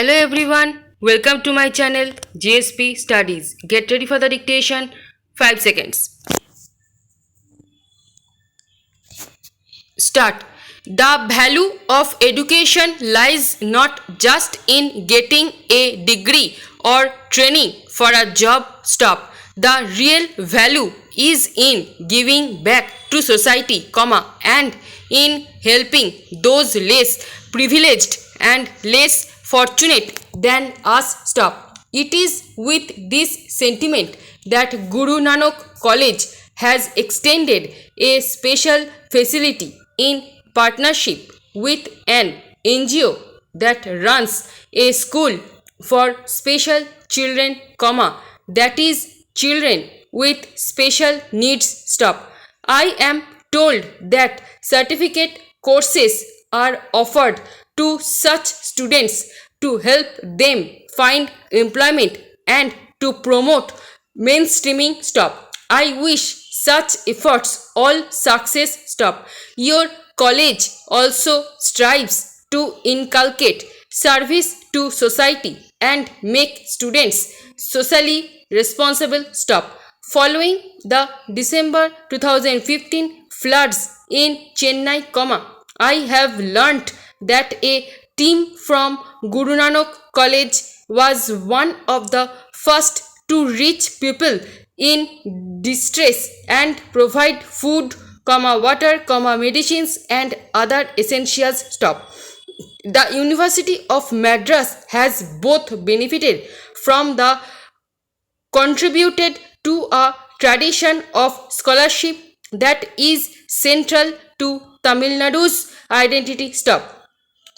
Hello everyone, welcome to my channel JSP Studies. Get ready for the dictation. 5 seconds. Start. The value of education lies not just in getting a degree or training for a job. Stop. The real value is in giving back to society, and in helping those less privileged and less fortunate than us. Stop. It is with this sentiment that Guru Nanak College has extended a special facility in partnership with an NGO that runs a school for special children, that is children with special needs. Stop. I am told that certificate courses are offered to such students to help them find employment and to promote mainstreaming. Stop. I wish such efforts all success. Stop. Your college also strives to inculcate service to society and make students socially responsible. Stop. Following the December 2015 floods in Chennai, I have learnt that a team from Guru Nanak College was one of the first to reach people in distress and provide food, water, medicines and other essentials. Stop. The University of Madras has both benefited from the contributed to a tradition of scholarship that is central to Tamil Nadu's identity. Stop.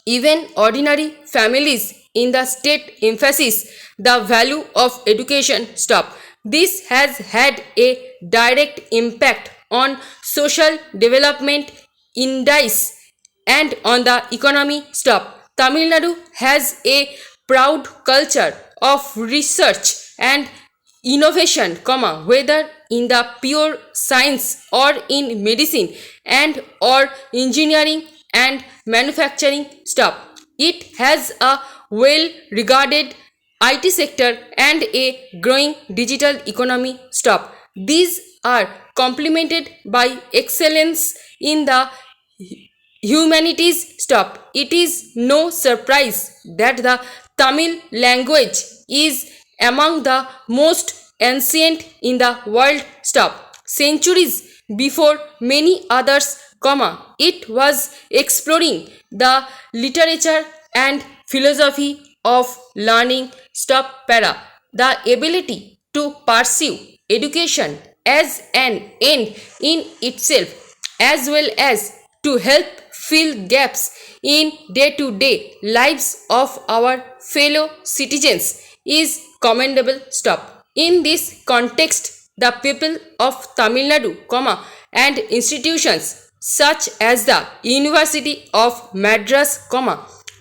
Even ordinary families in the state emphasize the value of education. Stop. This has had a direct impact on social development indices and on the economy. Stop. Tamil Nadu has a proud culture of research and innovation, whether in the pure science or in medicine and or engineering and manufacturing. Stop. It has a well regarded IT sector and a growing digital economy. Stop. These are complemented by excellence in the humanities. Stop. It is no surprise that the Tamil language is among the most ancient in the world. Stop. Centuries before many others, it was exploring the literature and philosophy of learning. Stop. The ability to pursue education as an end in itself, as well as to help fill gaps in day-to-day lives of our fellow citizens, is commendable. Stop. In this context, the people of Tamil Nadu, and institutions such as the University of Madras,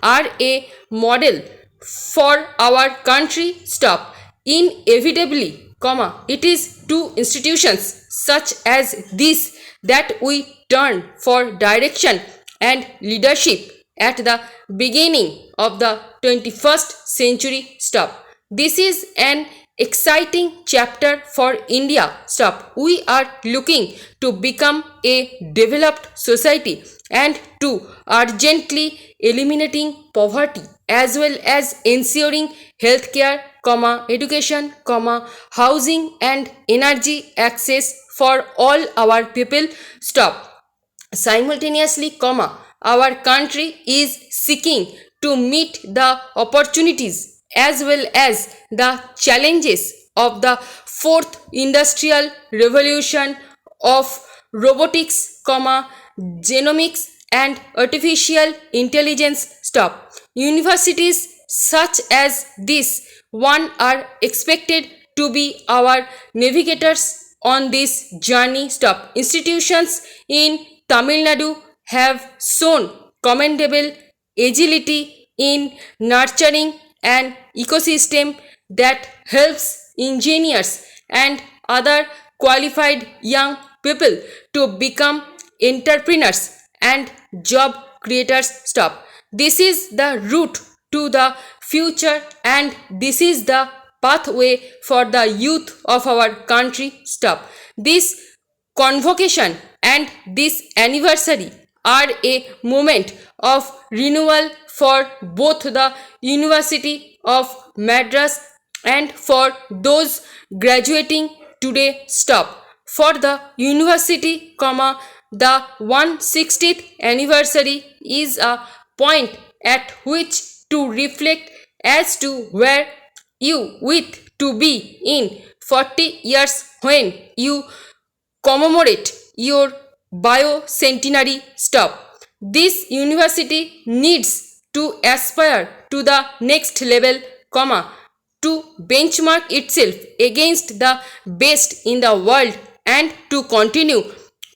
are a model for our country. Stop. Inevitably, it is to institutions such as this that we turn for direction and leadership at the beginning of the 21st century. Stop. This is an exciting chapter for India. Stop. We are looking to become a developed society and to urgently eliminating poverty as well as ensuring healthcare, education, housing and energy access for all our people. Stop. Simultaneously, our country is seeking to meet the opportunities as well as the challenges of the fourth industrial revolution of robotics, genomics and artificial intelligence. Stop. Universities such as this one are expected to be our navigators on this journey. Stop. Institutions in Tamil Nadu have shown commendable agility in nurturing an ecosystem that helps engineers and other qualified young people to become entrepreneurs and job creators. Stop. This is the route to the future, and this is the pathway for the youth of our country. Stop. This convocation and this anniversary are a moment of renewal for both the University of Madras and for those graduating today. Stop. For the university, the 160th anniversary is a point at which to reflect as to where you wish to be in 40 years when you commemorate your biocentenary. Stop. This university needs to aspire to the next level, to benchmark itself against the best in the world and to continue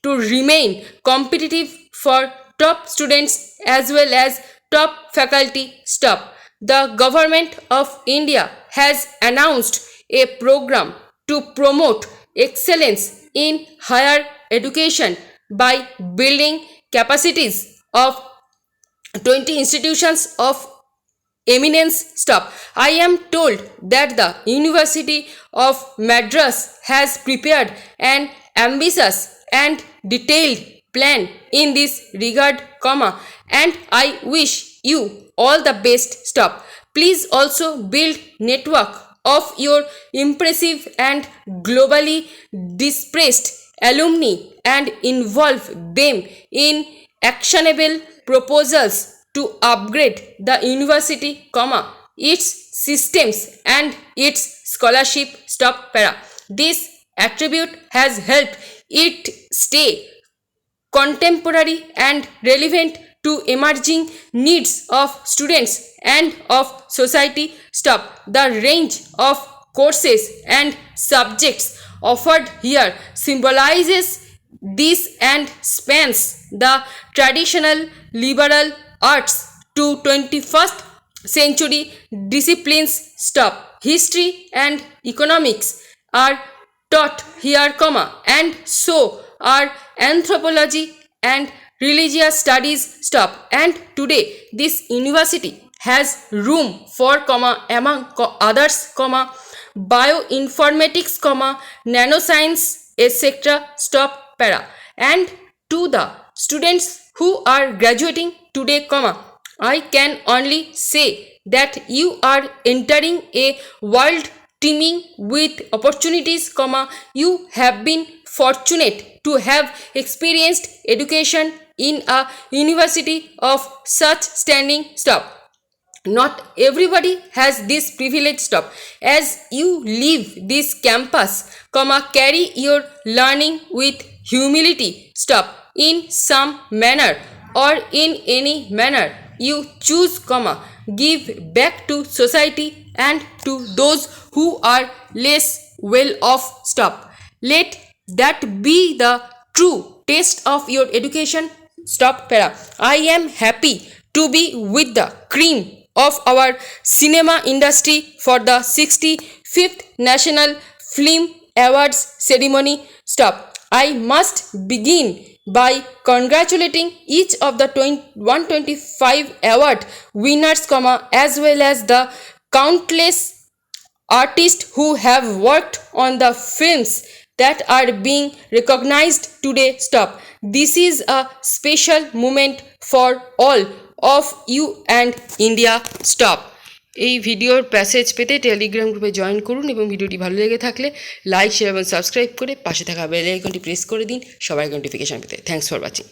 to remain competitive for top students as well as top faculty. Stop. The government of India has announced a program to promote excellence in higher education by building capacities of 20 institutions of eminence. Stop. I am told that the University of Madras has prepared an ambitious and detailed plan in this regard, and I wish you all the best. Stop. Please also build network of your impressive and globally dispersed alumni and involve them in actionable proposals to upgrade the university, its systems and its scholarship. Stop. This attribute has helped it stay contemporary and relevant to emerging needs of students and of society. Stop. The range of courses and subjects offered here symbolizes this and spans the traditional liberal arts to 21st century disciplines. Stop. History and economics are taught here, and so are anthropology and religious studies. Stop. And today this university has room for, among others, bioinformatics, nanoscience, etc. Stop. And to the students who are graduating today, I can only say that you are entering a world teeming with opportunities, you have been fortunate to have experienced education in a university of such standing. Stop. Not everybody has this privilege. Stop. As you leave this campus, carry your learning with humility. Stop. In some manner or in any manner you choose, give back to society and to those who are less well off. Stop. Let that be the true test of your education. Stop. I am happy to be with the cream of our cinema industry for the 65th National Film Awards ceremony. Stop. I must begin by congratulating each of the 125 award winners, as well as the countless artists who have worked on the films that are being recognized today. Stop. This is a special moment for all of you and India. Stop. এই ভিডিওর passage পেতে Telegram গ্রুপে join করুন এবং ভিডিওটি ভালো লেগে থাকলে লাইক শেয়ার এবং সাবস্ক্রাইব করে পাশে থাকা বেল আইকনটি প্রেস করে দিন সবাই নোটিফিকেশন পেতে। Thanks for watching.